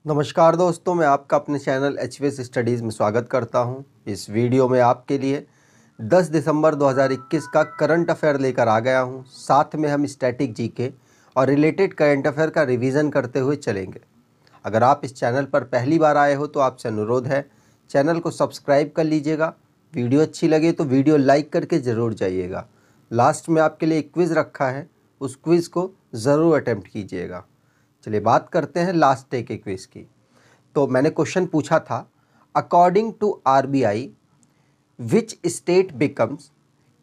नमस्कार दोस्तों, मैं आपका अपने चैनल HVS स्टडीज़ में स्वागत करता हूं। इस वीडियो में आपके लिए 10 दिसंबर 2021 का करंट अफेयर लेकर आ गया हूं। साथ में हम स्टैटिक जीके और रिलेटेड करंट अफेयर का रिवीजन करते हुए चलेंगे। अगर आप इस चैनल पर पहली बार आए हो तो आपसे अनुरोध है, चैनल को सब्सक्राइब कर लीजिएगा। वीडियो अच्छी लगे तो वीडियो लाइक करके ज़रूर जाइएगा। लास्ट में आपके लिए एक क्विज़ रखा है, उस क्विज़ को ज़रूर अटैम्प्ट कीजिएगा। चलिए बात करते हैं लास्ट डे के क्विज़ की। तो मैंने क्वेश्चन पूछा था, according to RBI which state becomes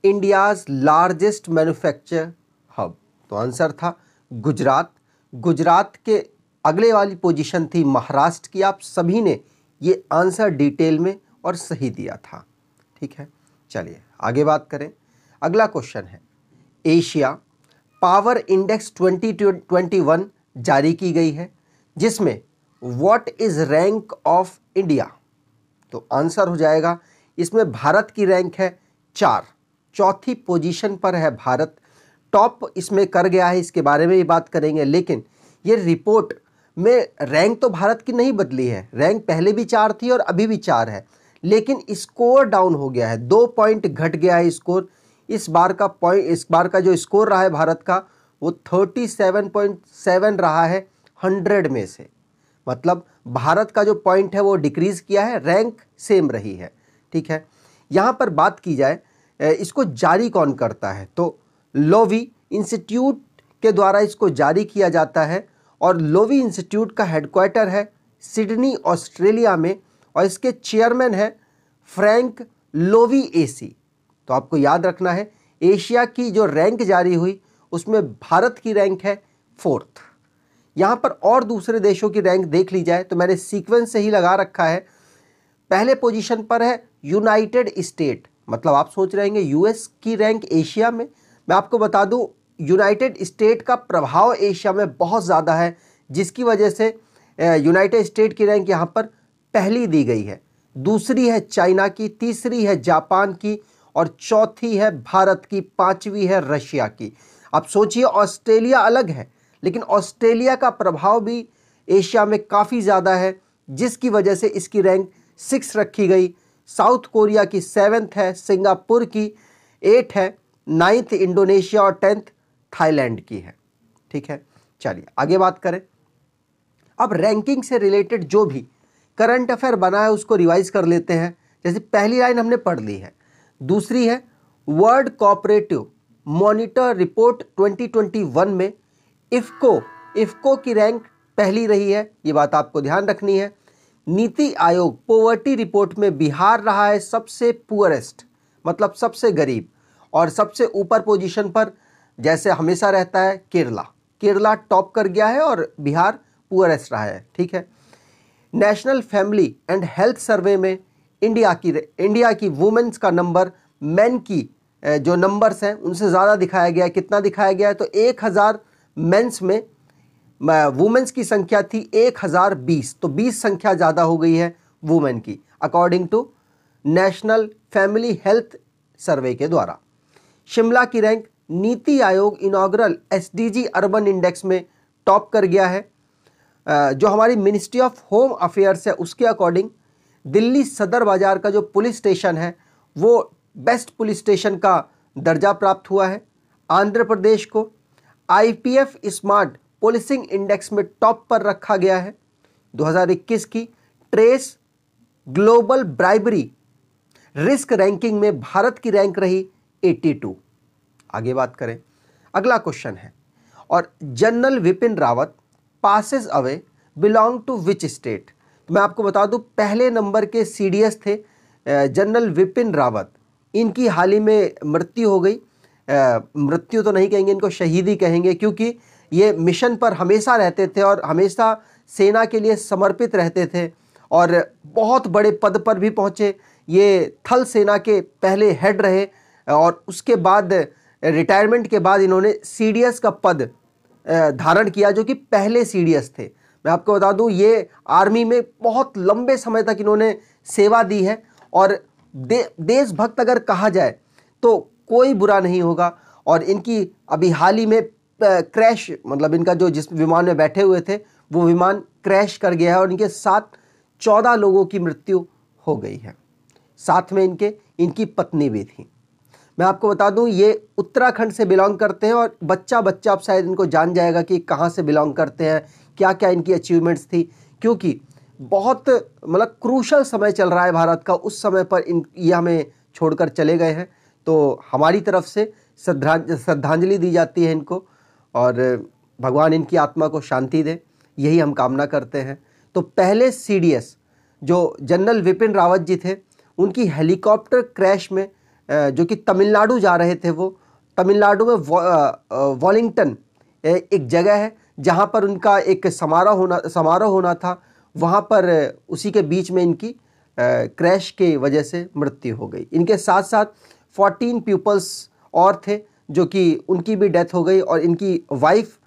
India's largest manufacture hub. तो आंसर था गुजरात। गुजरात के अगले वाली पोजीशन थी महाराष्ट्र की। आप सभी ने ये आंसर डिटेल में और सही दिया था। ठीक है, चलिए आगे बात करें। अगला क्वेश्चन है, एशिया पावर इंडेक्स 2021 जारी की गई है, जिसमें what is rank of India. तो आंसर हो जाएगा, इसमें भारत की रैंक है 4, चौथी पोजीशन पर है भारत। टॉप इसमें कर गया है, इसके बारे में भी बात करेंगे। लेकिन ये रिपोर्ट में रैंक तो भारत की नहीं बदली है, रैंक पहले भी 4 थी और अभी भी 4 है, लेकिन स्कोर डाउन हो गया है, 2 पॉइंट घट गया है स्कोर। इस बार का जो स्कोर रहा है भारत का, वो 37.7 रहा है 100 में से। मतलब भारत का जो पॉइंट है वो डिक्रीज किया है, रैंक सेम रही है। ठीक है, यहाँ पर बात की जाए इसको जारी कौन करता है, तो लोवी इंस्टीट्यूट के द्वारा इसको जारी किया जाता है। और लोवी इंस्टीट्यूट का हेडक्वार्टर है सिडनी, ऑस्ट्रेलिया में, और इसके चेयरमैन है फ्रैंक लोवी एसी। तो आपको याद रखना है, एशिया की जो रैंक जारी हुई उसमें भारत की रैंक है 4th। यहाँ पर और दूसरे देशों की रैंक देख ली जाए तो मैंने सीक्वेंस से ही लगा रखा है। पहले पोजीशन पर है यूनाइटेड स्टेट। मतलब आप सोच रहे हैं यूएस की रैंक एशिया में। मैं आपको बता दूं, यूनाइटेड स्टेट का प्रभाव एशिया में बहुत ज़्यादा है, जिसकी वजह से यूनाइटेड स्टेट की रैंक यहाँ पर पहली दी गई है। दूसरी है चाइना की, तीसरी है जापान की, और चौथी है भारत की, 5वीं है रशिया की। अब सोचिए, ऑस्ट्रेलिया अलग है, लेकिन ऑस्ट्रेलिया का प्रभाव भी एशिया में काफ़ी ज़्यादा है, जिसकी वजह से इसकी रैंक 6 रखी गई। साउथ कोरिया की 7th है, सिंगापुर की 8 है, 9th इंडोनेशिया और 10th थाईलैंड की है। ठीक है, चलिए आगे बात करें। अब रैंकिंग से रिलेटेड जो भी करंट अफेयर बना है उसको रिवाइज कर लेते हैं। जैसे पहली लाइन हमने पढ़ ली है, दूसरी है वर्ल्ड कोऑपरेटिव मॉनिटर रिपोर्ट 2021 में इफ्को की रैंक पहली रही है, ये बात आपको ध्यान रखनी है। नीति आयोग पॉवर्टी रिपोर्ट में बिहार रहा है सबसे पुअरेस्ट, मतलब सबसे गरीब, और सबसे ऊपर पोजीशन पर जैसे हमेशा रहता है केरला टॉप कर गया है और बिहार पुअरेस्ट रहा है। ठीक है, national family and health survey में इंडिया की वुमेन्स का नंबर मेन की जो नंबर्स हैं उनसे ज़्यादा दिखाया गया है। कितना दिखाया गया है, तो 1000 मेंस में वुमेन्स की संख्या थी 1020, तो 20 संख्या ज़्यादा हो गई है वुमेन की, according to national family health survey के द्वारा। शिमला की rank NITI Aayog inaugural SDG urban index में टॉप कर गया है। जो हमारी मिनिस्ट्री ऑफ होम अफेयर्स है उसके अकॉर्डिंग दिल्ली सदर बाजार का जो पुलिस स्टेशन है वो बेस्ट पुलिस स्टेशन का दर्जा प्राप्त हुआ है। आंध्र प्रदेश को IPF स्मार्ट पुलिसिंग इंडेक्स में टॉप पर रखा गया है। 2021 की trace global bribery risk ranking में भारत की रैंक रही 82। आगे बात करें, अगला क्वेश्चन है, और general Bipin Rawat passes away belong to which state. तो मैं आपको बता दूं, पहले नंबर के CDS थे जनरल विपिन रावत। इनकी हाल ही में मृत्यु हो गई। मृत्यु तो नहीं कहेंगे, इनको शहीदी कहेंगे, क्योंकि ये मिशन पर हमेशा रहते थे और हमेशा सेना के लिए समर्पित रहते थे और बहुत बड़े पद पर भी पहुँचे। ये थल सेना के पहले हेड रहे और उसके बाद रिटायरमेंट के बाद इन्होंने CDS का पद धारण किया, जो कि पहले CDS थे। मैं आपको बता दूं, ये आर्मी में बहुत लंबे समय तक इन्होंने सेवा दी है और देशभक्त अगर कहा जाए तो कोई बुरा नहीं होगा। और इनकी अभी हाल ही में क्रैश, मतलब इनका जो जिस विमान में बैठे हुए थे वो विमान क्रैश कर गया है और इनके साथ 14 लोगों की मृत्यु हो गई है। साथ में इनकी पत्नी भी थी। मैं आपको बता दूं ये उत्तराखंड से बिलोंग करते हैं और बच्चा आप शायद इनको जान जाएगा कि कहाँ से बिलोंग करते हैं, क्या क्या इनकी अचीवमेंट्स थी, क्योंकि बहुत मतलब क्रूशल समय चल रहा है भारत का। उस समय पर ये हमें छोड़कर चले गए हैं, तो हमारी तरफ से श्रद्धांजलि दी जाती है इनको और भगवान इनकी आत्मा को शांति दे, यही हम कामना करते हैं। तो पहले सीडीएस जो जनरल विपिन रावत जी थे, उनकी हेलीकॉप्टर क्रैश में जो कि तमिलनाडु जा रहे थे, वो तमिलनाडु में वॉलिंगटन एक जगह है जहां पर उनका एक समारोह होना था, वहां पर उसी के बीच में इनकी क्रैश के वजह से मृत्यु हो गई। इनके साथ साथ 14 पीपल्स और थे जो कि उनकी भी डेथ हो गई और इनकी वाइफ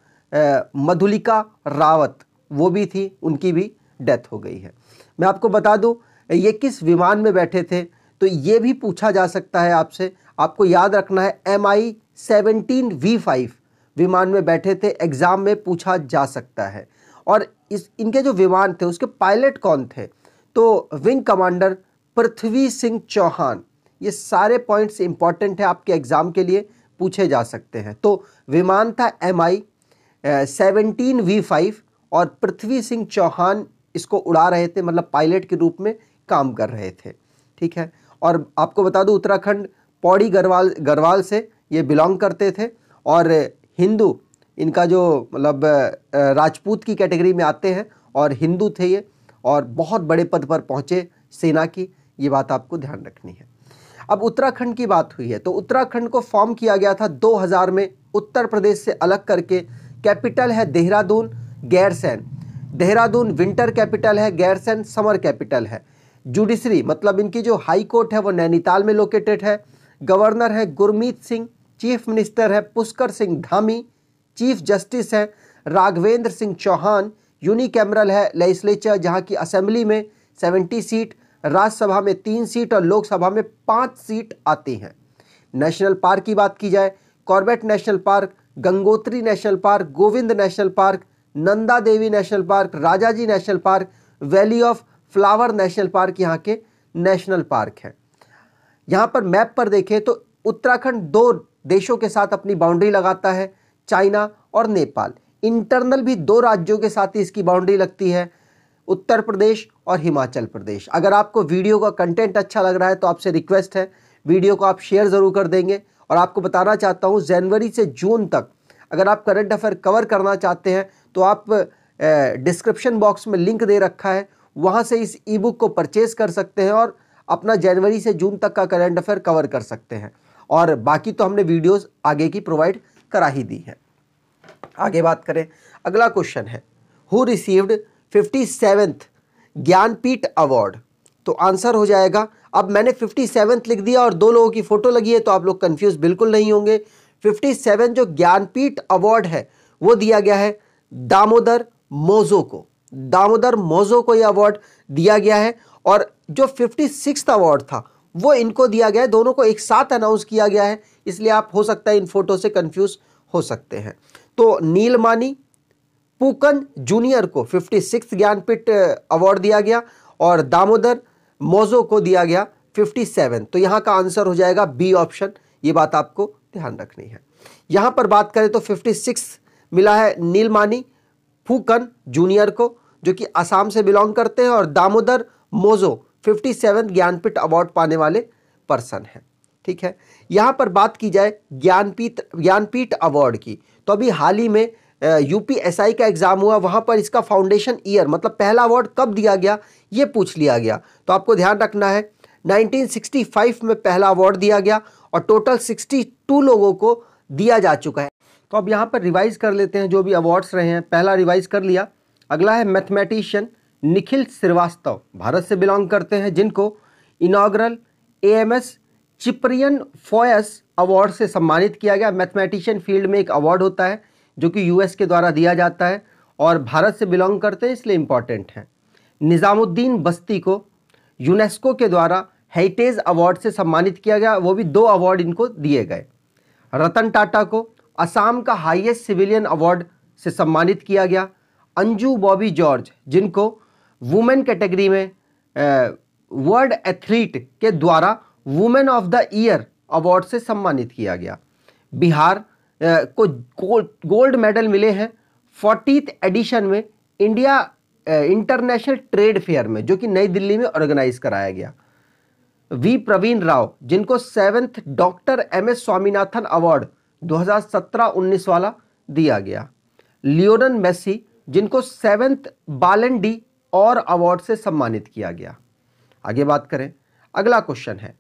मधुलिका रावत वो भी थी, उनकी भी डेथ हो गई है। मैं आपको बता दूं ये किस विमान में बैठे थे, तो ये भी पूछा जा सकता है आपसे। आपको याद रखना है MI-17V5 विमान में बैठे थे, एग्जाम में पूछा जा सकता है। और इनके जो विमान थे उसके पायलट कौन थे, तो विंग कमांडर पृथ्वी सिंह चौहान। ये सारे पॉइंट्स इंपॉर्टेंट है, आपके एग्जाम के लिए पूछे जा सकते हैं। तो विमान था MI-17V5 और पृथ्वी सिंह चौहान इसको उड़ा रहे थे, मतलब पायलट के रूप में काम कर रहे थे। ठीक है, और आपको बता दूं उत्तराखंड पौड़ी गढ़वाल से ये बिलोंग करते थे और हिंदू, इनका जो मतलब राजपूत की कैटेगरी में आते हैं और हिंदू थे ये और बहुत बड़े पद पर पहुंचे सेना की, ये बात आपको ध्यान रखनी है। अब उत्तराखंड की बात हुई है तो उत्तराखंड को फॉर्म किया गया था 2000 में उत्तर प्रदेश से अलग करके। कैपिटल है देहरादून, गैरसैंण। देहरादून विंटर कैपिटल है, गैरसैंण समर कैपिटल है। जुडिशरी मतलब इनकी जो हाई कोर्ट है वो नैनीताल में लोकेटेड है। गवर्नर है गुरमीत सिंह, चीफ मिनिस्टर है पुष्कर सिंह धामी, चीफ जस्टिस है राघवेंद्र सिंह चौहान। यूनिकैमरल है लेजिस्लेचर जहां की असेंबली में 70 सीट, राज्यसभा में 3 सीट और लोकसभा में 5 सीट आती हैं। नेशनल पार्क की बात की जाए, Corbett national park, Gangotri national park, Govind national park, Nanda Devi national park, Rajaji national park, valley of flower national park यहाँ के नेशनल पार्क हैं। यहाँ पर मैप पर देखें तो उत्तराखंड 2 देशों के साथ अपनी बाउंड्री लगाता है, चाइना और नेपाल। इंटरनल भी 2 राज्यों के साथ ही इसकी बाउंड्री लगती है, उत्तर प्रदेश और हिमाचल प्रदेश। अगर आपको वीडियो का कंटेंट अच्छा लग रहा है तो आपसे रिक्वेस्ट है वीडियो को आप शेयर ज़रूर कर देंगे। और आपको बताना चाहता हूँ जनवरी से जून तक अगर आप करंट अफेयर कवर करना चाहते हैं तो आप डिस्क्रिप्शन बॉक्स में लिंक दे रखा है, वहाँ से इस ई बुक को परचेज कर सकते हैं और अपना जनवरी से जून तक का करंट अफेयर कवर कर सकते हैं। और बाकी तो हमने वीडियोस आगे की प्रोवाइड करा ही दी है। आगे बात करें, अगला क्वेश्चन है who received 57th Jnanpith award. तो आंसर हो जाएगा, अब मैंने 57th लिख दिया और 2 लोगों की फोटो लगी है तो आप लोग कंफ्यूज बिल्कुल नहीं होंगे। 57 जो ज्ञानपीठ अवार्ड है वो दिया गया है दामोदर मौजो को। दामोदर मौजो को यह अवार्ड दिया गया है और जो 56th अवार्ड था वो इनको दिया गया है, दोनों को एक साथ अनाउंस किया गया है, इसलिए आप हो सकता है इन फोटो से कंफ्यूज हो सकते हैं। तो नीलमानी पूकन जूनियर को 56th ज्ञानपीठ अवार्ड दिया गया और दामोदर मौजो को दिया गया 57। तो यहाँ का आंसर हो जाएगा बी ऑप्शन, ये बात आपको ध्यान रखनी है। यहाँ पर बात करें तो 56 मिला है नीलमानी फूकन जूनियर को जो कि असम से बिलोंग करते हैं और दामोदर मौजो 57 ज्ञानपीठ अवार्ड पाने वाले पर्सन हैं। ठीक है, यहाँ पर बात की जाए ज्ञानपीठ अवार्ड की तो अभी हाल ही में यूपीएसआई का एग्जाम हुआ, वहां पर इसका फाउंडेशन ईयर मतलब पहला अवार्ड कब दिया गया ये पूछ लिया गया। तो आपको ध्यान रखना है 1965 में पहला अवार्ड दिया गया और टोटल 62 लोगों को दिया जा चुका है। तो अब यहाँ पर रिवाइज कर लेते हैं जो भी अवार्ड्स रहे हैं। पहला रिवाइज कर लिया। अगला है मैथमेटिशियन निखिल श्रीवास्तव, भारत से बिलोंग करते हैं, जिनको इनॉग्रल AMS चिप्रियन फोयस अवार्ड से सम्मानित किया गया। मैथमेटिशियन फील्ड में एक अवार्ड होता है जो कि US के द्वारा दिया जाता है और भारत से बिलोंग करते हैं इसलिए इंपॉर्टेंट है। निज़ामुद्दीन बस्ती को यूनेस्को के द्वारा हेरिटेज अवार्ड से सम्मानित किया गया, वो भी 2 अवार्ड इनको दिए गए। रतन टाटा को असम का हाईएस्ट सिविलियन अवार्ड से सम्मानित किया गया। अंजू बॉबी जॉर्ज, जिनको वुमेन कैटेगरी में वर्ल्ड एथलीट के द्वारा women of the year award से सम्मानित किया गया। बिहार को गोल्ड मेडल मिले हैं 40th एडिशन में इंडिया इंटरनेशनल ट्रेड फेयर में, जो कि नई दिल्ली में ऑर्गेनाइज कराया गया। वी प्रवीण राव, जिनको 7th doctor MS Swaminathan award 2017-19 वाला दिया गया। लियोनेल मेसी, जिनको 7th बालन डी और अवार्ड से सम्मानित किया गया। आगे बात करें, अगला क्वेश्चन है,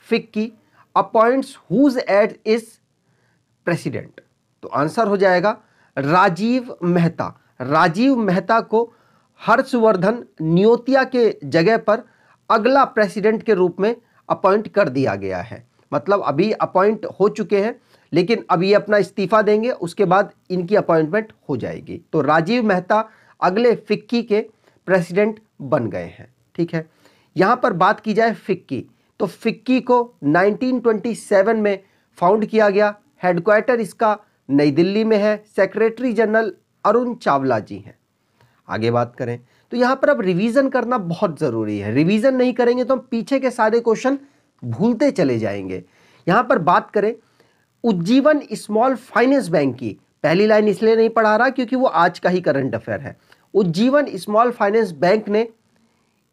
FICCI appoints whose as is president. तो आंसर हो जाएगा राजीव मेहता। राजीव मेहता को हर्षवर्धन न्योतिया के जगह पर अगला प्रेसिडेंट के रूप में अपॉइंट कर दिया गया है। मतलब अभी अपॉइंट हो चुके हैं, लेकिन अब ये अपना इस्तीफा देंगे, उसके बाद इनकी अपॉइंटमेंट हो जाएगी। तो राजीव मेहता अगले फिक्की के प्रेसिडेंट बन गए हैं। ठीक है, यहाँ पर बात की जाए फिक्की, तो फिक्की को 1927 में फाउंड किया गया। हेडक्वार्टर इसका नई दिल्ली में है। सेक्रेटरी जनरल अरुण चावला जी हैं। आगे बात करें तो यहाँ पर अब रिवीजन करना बहुत ज़रूरी है। रिवीजन नहीं करेंगे तो हम पीछे के सारे क्वेश्चन भूलते चले जाएंगे। यहाँ पर बात करें उज्जीवन स्मॉल फाइनेंस बैंक की, पहली लाइन इसलिए नहीं पढ़ा रहा क्योंकि वो आज का ही करंट अफेयर है। उज्जीवन स्मॉल फाइनेंस बैंक ने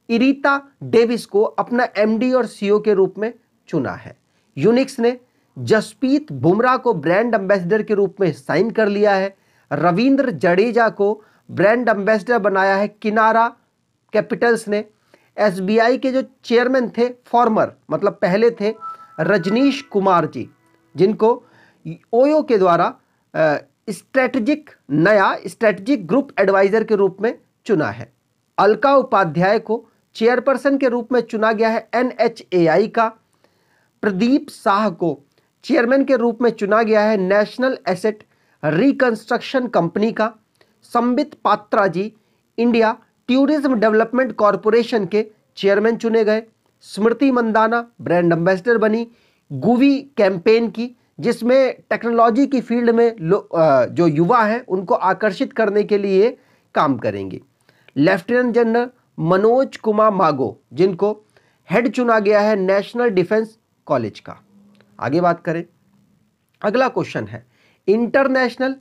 इरीता डेविस को अपना MD और CEO के रूप में चुना है। यूनिक्स ने जसप्रीत बुमराह को ब्रांड एम्बेसडर के रूप में साइन कर लिया है। रविंद्र जडेजा को ब्रांड एम्बेसडर बनाया है किनारा कैपिटल्स ने। SBI के जो चेयरमैन थे फॉर्मर, मतलब पहले थे, रजनीश कुमार जी, जिनको ओयो के द्वारा नया स्ट्रेटेजिक ग्रुप एडवाइजर के रूप में चुना है। अलका उपाध्याय को चेयरपर्सन के रूप में चुना गया है NHAI का। प्रदीप शाह को चेयरमैन के रूप में चुना गया है नेशनल एसेट रिकंस्ट्रक्शन कंपनी का। संबित पात्रा जी इंडिया टूरिज्म डेवलपमेंट कॉरपोरेशन के चेयरमैन चुने गए। स्मृति मंदाना ब्रांड एम्बेसडर बनी गुवी कैंपेन की, जिसमें टेक्नोलॉजी की फील्ड में जो युवा हैं उनको आकर्षित करने के लिए काम करेंगी। लेफ्टिनेंट जनरल मनोज कुमार मागो, जिनको हेड चुना गया है नेशनल डिफेंस कॉलेज का। आगे बात करें, अगला क्वेश्चन है international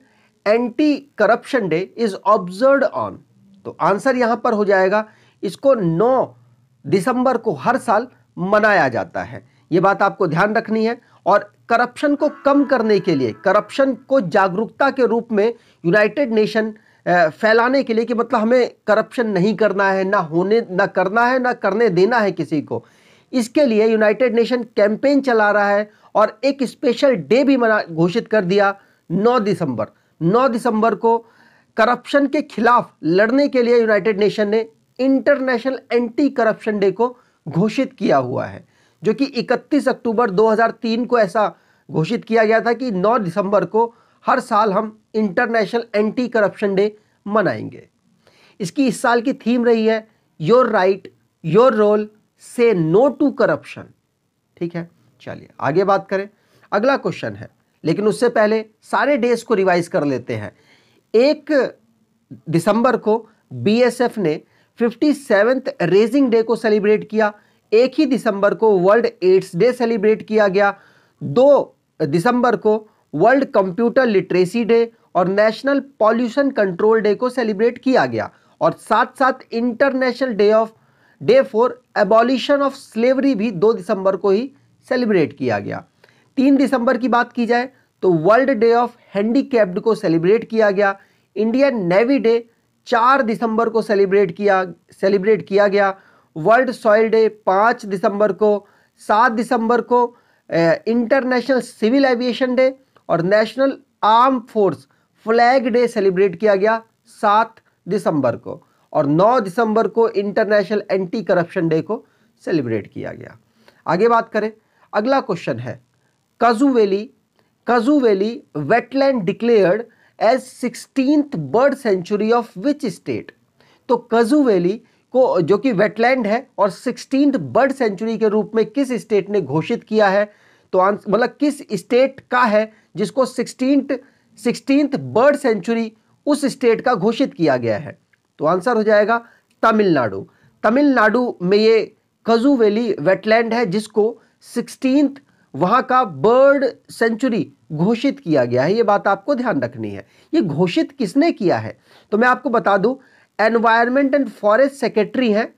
anti corruption day is observed on. तो आंसर यहां पर हो जाएगा, इसको 9 दिसंबर को हर साल मनाया जाता है। यह बात आपको ध्यान रखनी है। और करप्शन को कम करने के लिए, करप्शन को जागरूकता के रूप में यूनाइटेड नेशन फैलाने के लिए कि मतलब हमें करप्शन नहीं करना है, ना करना है, ना करने देना है किसी को, इसके लिए यूनाइटेड नेशन कैंपेन चला रहा है और एक स्पेशल डे भी घोषित कर दिया 9 दिसंबर। 9 दिसंबर को करप्शन के खिलाफ लड़ने के लिए यूनाइटेड नेशन ने इंटरनेशनल एंटी करप्शन डे को घोषित किया हुआ है, जो कि 31 अक्टूबर 2003 को ऐसा घोषित किया गया था कि 9 दिसंबर को हर साल हम इंटरनेशनल एंटी करप्शन डे मनाएंगे। इसकी इस साल की थीम रही है योर राइट योर रोल से नो टू करप्शन। ठीक है, चलिए आगे बात करें। अगला क्वेश्चन है, लेकिन उससे पहले सारे डेज को रिवाइज कर लेते हैं। 1 दिसंबर को BSF ने 57th रेजिंग डे को सेलिब्रेट किया। 1 ही दिसंबर को वर्ल्ड एड्स डे सेलिब्रेट किया गया। 2 दिसंबर को वर्ल्ड कंप्यूटर लिटरेसी डे और नेशनल पॉल्यूशन कंट्रोल डे को सेलिब्रेट किया गया। और साथ साथ international day for abolition of slavery भी 2 दिसंबर को ही सेलिब्रेट किया गया। 3 दिसंबर की बात की जाए तो वर्ल्ड डे ऑफ हैंडीकैप्ड को सेलिब्रेट किया गया। इंडियन नेवी डे 4 दिसंबर को सेलिब्रेट किया गया। वर्ल्ड सॉइल डे 5 दिसंबर को। 7 दिसंबर को इंटरनेशनल सिविल एविएशन डे और national arm force flag day celebrate किया गया 7 दिसंबर को। और 9 दिसंबर को इंटरनेशनल एंटी करप्शन डे को सेलिब्रेट किया गया। आगे बात करें, अगला क्वेश्चन है Kaju valley wetland declared as 16th bird sanctuary of which state. तो कजू वैली को, जो कि वेटलैंड है और 16th बर्ड सेंचुरी के रूप में किस स्टेट ने घोषित किया है। तो मतलब किस स्टेट का है जिसको 16th बर्ड सेंचुरी उस स्टेट का घोषित किया गया है? तो आंसर हो जाएगा तमिलनाडु। तमिलनाडु में ये कजू वैली वेटलैंड है जिसको 16th वहां का बर्ड सेंचुरी घोषित किया गया है। ये बात आपको ध्यान रखनी है। ये घोषित किसने किया है? तो मैं आपको बता दूं, एनवायरमेंट एंड फॉरेस्ट सेक्रेटरी हैं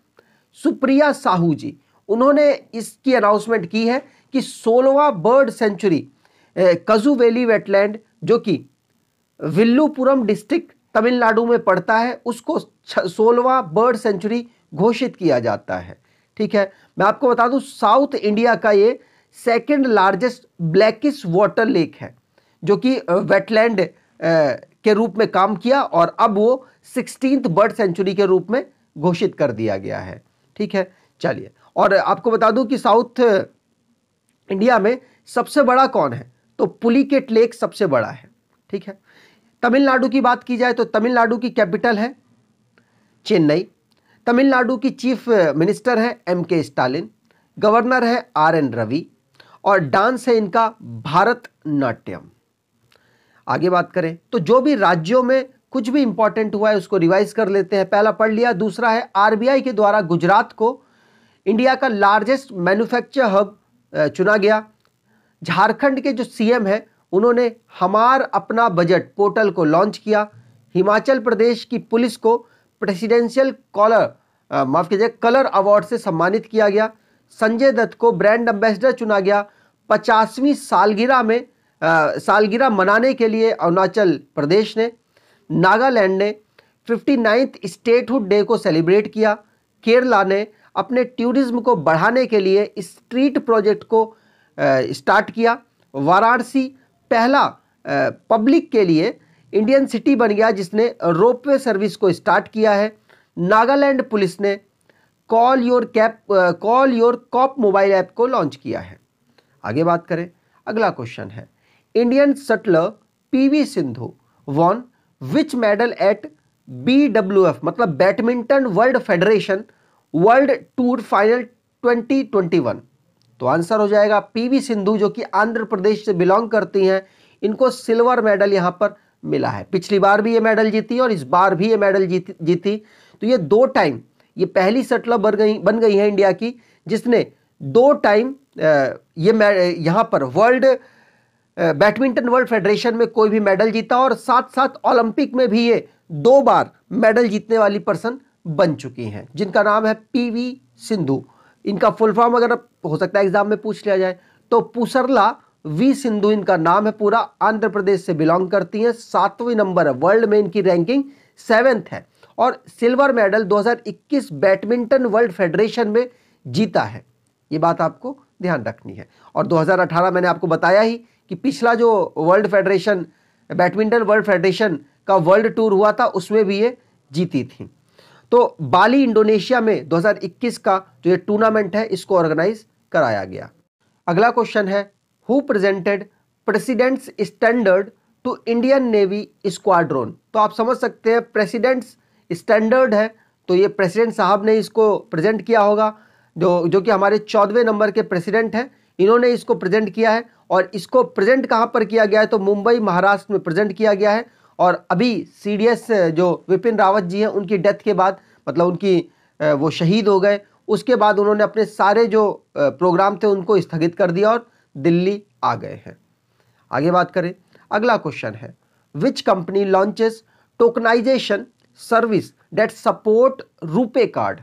सुप्रिया साहू जी। उन्होंने इसकी अनाउंसमेंट की है कि 16वां बर्ड सेंचुरी कजू वैली वेटलैंड जो कि विल्लुपुरम डिस्ट्रिक्ट तमिलनाडु में पड़ता है, उसको 16वां बर्ड सेंचुरी घोषित किया जाता है। ठीक है, मैं आपको बता दूं, साउथ इंडिया का ये second largest blackish water lake है जो कि वेटलैंड के रूप में काम किया और अब वो 16th बर्ड सेंचुरी के रूप में घोषित कर दिया गया है। ठीक है, चलिए, और आपको बता दूं कि साउथ इंडिया में सबसे बड़ा कौन है? तो पुलिकेट लेक सबसे बड़ा है। ठीक है, तमिलनाडु की बात की जाए तो तमिलनाडु की कैपिटल है चेन्नई। तमिलनाडु की चीफ मिनिस्टर है MK स्टालिन, गवर्नर है RN रवि और डांस है इनका भारतनाट्यम। आगे बात करें तो जो भी राज्यों में कुछ भी इंपॉर्टेंट हुआ है उसको रिवाइज कर लेते हैं। पहला पढ़ लिया। दूसरा है RBI के द्वारा गुजरात को इंडिया का लार्जेस्ट मैन्युफैक्चर हब चुना गया। झारखंड के जो CM है उन्होंने हमार अपना बजट पोर्टल को लॉन्च किया। हिमाचल प्रदेश की पुलिस को प्रेसिडेंशियल कलर अवार्ड से सम्मानित किया गया। संजय दत्त को ब्रांड एम्बेसडर चुना गया। 50वीं सालगिरह मनाने के लिए अरुणाचल प्रदेश ने, नागालैंड ने 59th स्टेटहुड डे को सेलिब्रेट किया। केरला ने अपने टूरिज्म को बढ़ाने के लिए स्ट्रीट प्रोजेक्ट को स्टार्ट किया। वाराणसी पहला पब्लिक के लिए इंडियन सिटी बन गया जिसने रोपवे सर्विस को स्टार्ट किया है। नागालैंड पुलिस ने call your cop mobile app को लॉन्च किया है। आगे बात करें, अगला क्वेश्चन है, Indian shuttler PV Sindhu won which medal at BWF मतलब badminton world federation world tour final 2021? तो आंसर हो जाएगा PV सिंधु जो कि आंध्र प्रदेश से बिलोंग करती हैं। इनको सिल्वर मेडल यहां पर मिला है। पिछली बार भी ये मेडल जीती और इस बार भी ये मेडल जीती। तो ये 2 टाइम ये पहली शटलर बन गई है इंडिया की जिसने 2 टाइम यहां पर बैडमिंटन वर्ल्ड फेडरेशन में कोई भी मेडल जीता और साथ साथ ओलंपिक में भी ये 2 बार मेडल जीतने वाली पर्सन बन चुकी हैं जिनका नाम है PV सिंधु। इनका फुल फॉर्म अगर हो सकता है एग्जाम में पूछ लिया जाए तो पुसरला V सिंधु इनका नाम है पूरा। आंध्र प्रदेश से बिलोंग करती हैं। 7वें नंबर है वर्ल्ड में, इनकी रैंकिंग 7th है और silver medal 2021 badminton world federation में जीता है। ये बात आपको ध्यान रखनी है। और 2018 मैंने आपको बताया ही कि पिछला जो बैडमिंटन वर्ल्ड फेडरेशन का वर्ल्ड टूर हुआ था उसमें भी ये जीती थी। तो बाली इंडोनेशिया में 2021 का जो ये टूर्नामेंट है इसको ऑर्गेनाइज कराया गया। अगला क्वेश्चन है, who presented president's standard to Indian navy squadron? तो आप समझ सकते हैं प्रेसिडेंट्स स्टैंडर्ड है तो ये प्रेसिडेंट साहब ने इसको प्रेजेंट किया होगा, जो कि हमारे 14वें नंबर के प्रेसिडेंट हैं। इन्होंने इसको प्रेजेंट किया है और इसको प्रेजेंट कहाँ पर किया गया है? तो मुंबई महाराष्ट्र में प्रेजेंट किया गया है। और अभी CDS जो विपिन रावत जी हैं उनकी डेथ के बाद मतलब वो शहीद हो गए, उसके बाद उन्होंने अपने सारे जो प्रोग्राम थे उनको स्थगित कर दिया और दिल्ली आ गए हैं। आगे बात करें, अगला क्वेश्चन है, which company launches tokenization service that support RuPay card?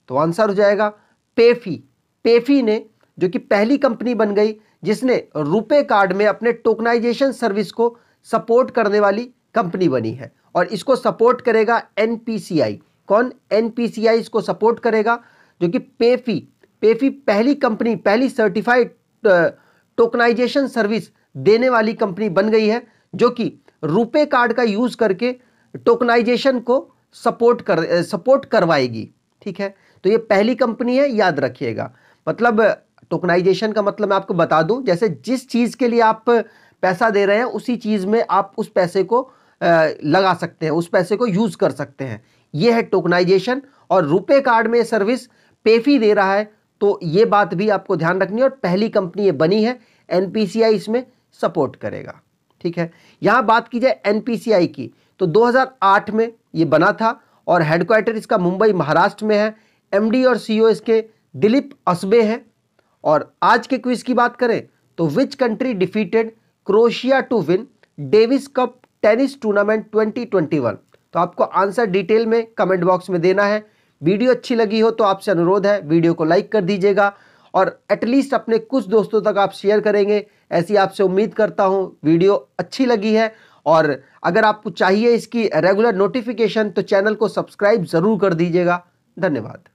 तो आंसर हो जाएगा पेफी ने, जो कि पहली कंपनी बन गई जिसने रुपे कार्ड में अपने टोकनाइजेशन सर्विस को सपोर्ट करने वाली कंपनी बनी है। और इसको सपोर्ट करेगा NPCI। कौन? NPCI इसको सपोर्ट करेगा, जो कि पेफी पहली कंपनी, पहली सर्टिफाइड टोकनाइजेशन सर्विस देने वाली कंपनी बन गई है जो कि रुपे कार्ड का यूज करके टोकनाइजेशन को सपोर्ट करवाएगी। ठीक है, तो ये पहली कंपनी है, याद रखिएगा। मतलब टोकनाइजेशन का मतलब मैं आपको बता दूं, जैसे जिस चीज के लिए आप पैसा दे रहे हैं उसी चीज में आप उस पैसे को लगा सकते हैं, उस पैसे को यूज कर सकते हैं। ये है टोकनाइजेशन और रुपे कार्ड में सर्विस पेफी दे रहा है, तो ये बात भी आपको ध्यान रखनी है। और पहली कंपनी ये बनी है, NPCI इसमें सपोर्ट करेगा। ठीक है, यहां बात की जाए NPCI की तो 2008 में ये बना था और हेडक्वार्टर इसका मुंबई महाराष्ट्र में है। एमडी और सीईओ इसके दिलीप असबे हैं। और आज के क्विज की बात करें तो which country defeated Croatia to win Davis Cup tennis tournament 2021। तो आपको आंसर डिटेल में कमेंट बॉक्स में देना है। वीडियो अच्छी लगी हो तो आपसे अनुरोध है वीडियो को लाइक कर दीजिएगा और एटलीस्ट अपने कुछ दोस्तों तक आप शेयर करेंगे, ऐसी आपसे उम्मीद करता हूं। वीडियो अच्छी लगी है और अगर आपको चाहिए इसकी रेगुलर नोटिफिकेशन तो चैनल को सब्सक्राइब जरूर कर दीजिएगा। धन्यवाद।